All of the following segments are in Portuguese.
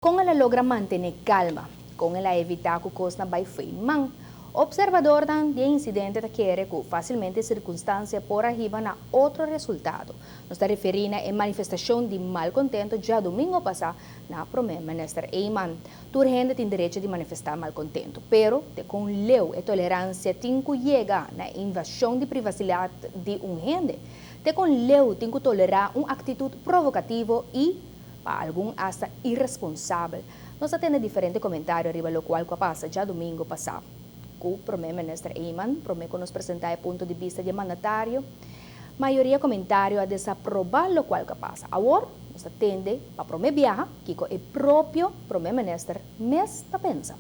Com ela logra manter calma, com ela evitar que o coisa vai feio. Observador de incidente quer que facilmente circunstância por arriba na outro resultado. Nós está referindo a manifestação de malcontento já domingo passado na primeiro-ministro Eyman. Toda gente tem direito de manifestar malcontento, pero com leu e tolerância tem que chegar na invasão de privacidade de gente. Com leu tem que tolerar uma atitude provocativa e para algum hasta irresponsável. Nós temos diferentes comentários arriba do qual passa já domingo passado. O primeiro-ministro Eyman promete nos apresentar o ponto de vista de mandatário. Maioria comentário a desaprovar o qual passa. Agora, nós atende para prometer viajar que o próprio primeiro-ministro mesmo pensa.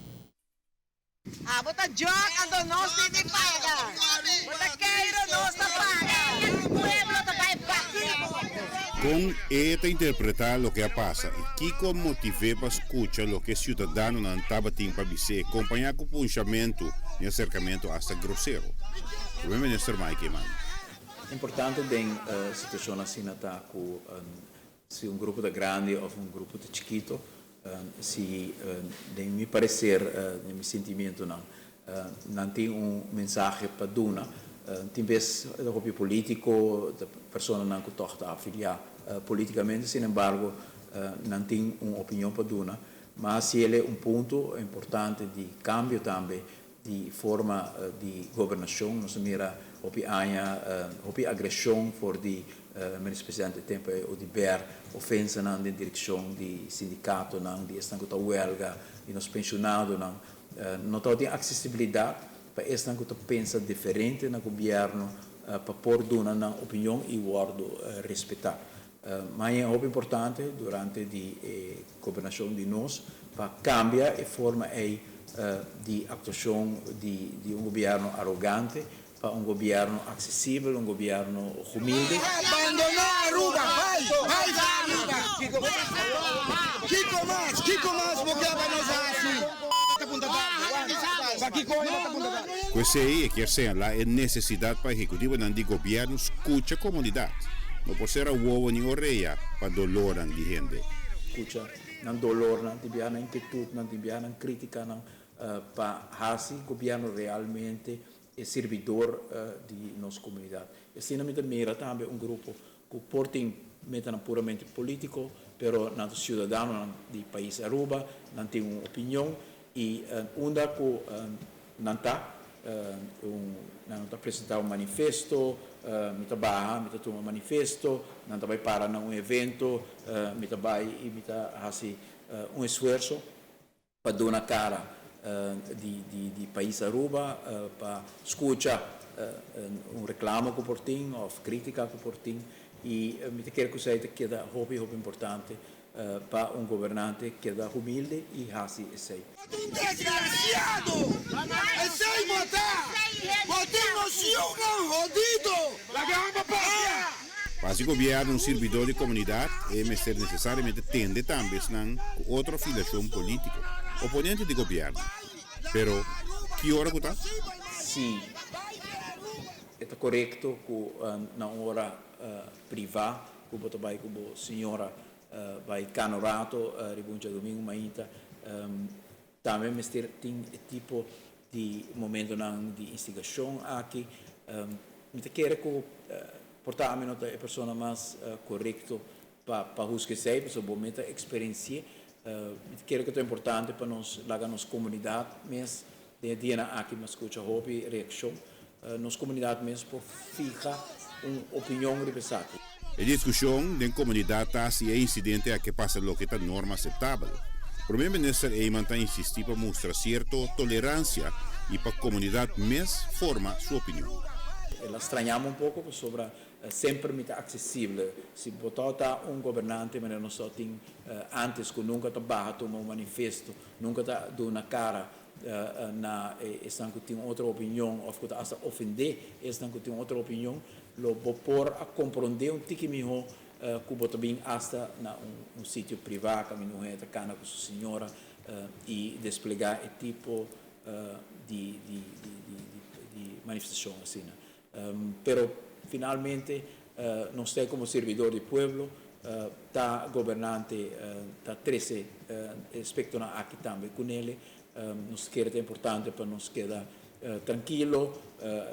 Bota joke, ando nós tem de pagar. Bota queiro, nós tá paga. O pueblo tá vai Con esta interpretar lo que pasa y Kiko motive para escuchar lo que ciudadano não estava tem para dizer, acompanhar com punchamento e acercamento hasta grosseiro. Primeiro-ministro Mike Eyman. Importante tem situação assim tá com se grupo de grande ou grupo de chiquito, se de me parecer, de meu sentimento não tem mensagem para dar. Tem vezes o grupo político, a pessoa não que toca afiliar politicamente, sin embargo, não tem uma opinião para dar, mas se ele é ponto importante de cambio também de forma de governação, nós mira a agressão por de ministro-presidente tempo o de ver ofensa na direção de sindicato, não de estão com huelga e nos pensionados, não tem acessibilidade para estar que pensa diferente no governo para pôr uma opinião e guardo respeitar. Mas é muito importante durante a governação de nós para cambiar a forma de atuação de governo arrogante para governo acessível, governo humilde. Abandonar Aruba, vai Aruba! Kiko mais, porque a Questo è che la necessidade para executivo do governo escuta a comunidade. Não pode ser a uovo nem orelha para dolor de gente. Escuta, não dolor, não tiver inquietude, não tiver crítica, para assim o governo realmente é servidor de nossa comunidade. Assim, na minha mira também grupo que portem metam puramente político, pero não cidadão do país Aruba, não tem uma opinião e onde não está apresentar um manifesto, me trabalha, me toma um manifesto, não vai para um evento, me trabalha e me faz esforço para dar uma cara de país Aruba, para escutar reclamo que portem ou crítica que portem e me quero que seja que é hobby importante para governante que é humilde e assim é sei. Desgraciado! Sei matar! Botemos um jodido! La gamba para! Para o governo, servidor de comunidade, é necessariamente tende também com outra filiação política, oponente de governo. Pero, que hora que está? Sim, é correto que na hora privada, que você vai com a senhora vai canorato, ribungia domingo, mainta, também tem tipo de momento de instigação aqui, me quero que portar a minha é a pessoa mais correta para os que sei, para o momento experiência, me quero que é importante para nós lá na comunidade, mas de dia aqui mas escuta hobby reação, nossa comunidade mesmo por ficar uma opinião represada. A discussão da comunidade está se é incidente a que passa o que é norma aceitável. O primeiro-ministro Eyman está insistindo para mostrar certa tolerância e para a comunidade mesmo forma sua opinião. Ela estranhamos pouco sobre sempre muito acessível. Se botar governante, mas não só tem antes que nunca trabalha um manifesto, nunca dá uma cara na estão que tem outra opinião ou que está ofender, estão que tem outra opinião, lo por a compreender tique melhor que botar bem hasta na sítio privado, caminho reta, cana com sua senhora e desplegar esse tipo de manifestação assim. Pero finalmente nós temos como servidor do povo, tá governante, tá 13 aspecto na aqui também com ele nos quer é importante para nos quedar tranquilo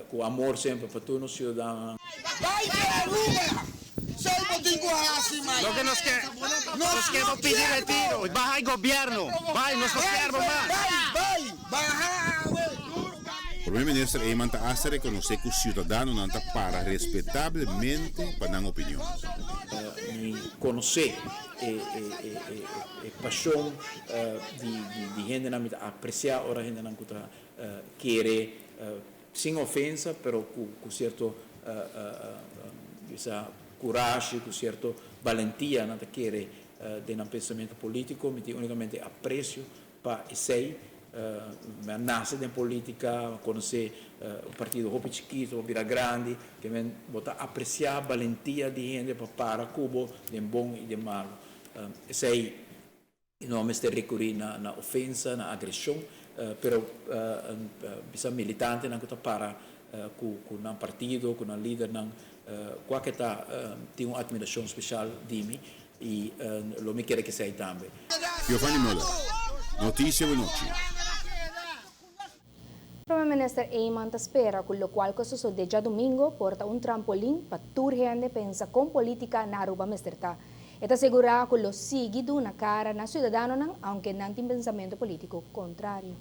com amor sempre para todos os cidadãos. Vai de Aruba! Sei botinho assim, mãe. Lo que nos queremos pedir retiro, baja el gobierno, vai, nos queremos más. Vai, baja, O primeiro-ministro Eyman está a reconhecer que o cidadão não está para respeitavelmente para dar opinião. Conhecer a paixão de gente não apreciar a gente não quer sem ofensa, pero com certo essa coragem, com certa valentia não quer de um pensamento político, mas unicamente apreço para esse nasce da política, conhecer o partido Hopi Chiquito, Vira Grande, que vem botar apreciar a valentia de gente para Cuba, de bom e de malo. Esse aí não é recorrer na ofensa, na agressão, pero bisa militante não para com um partido, com um líder, não qualquer tem uma admiração especial de mim e lo me quer que seja também. Giovanni Müller, notícia boa noite. O primeiro-ministro Eyman espera que o qual que sucede domingo porta um trampolim para toda gente pensa com política na Aruba Mesterta. Eta assegura que lo sigue na cara na cidadano, aunque não tem pensamento político contrário.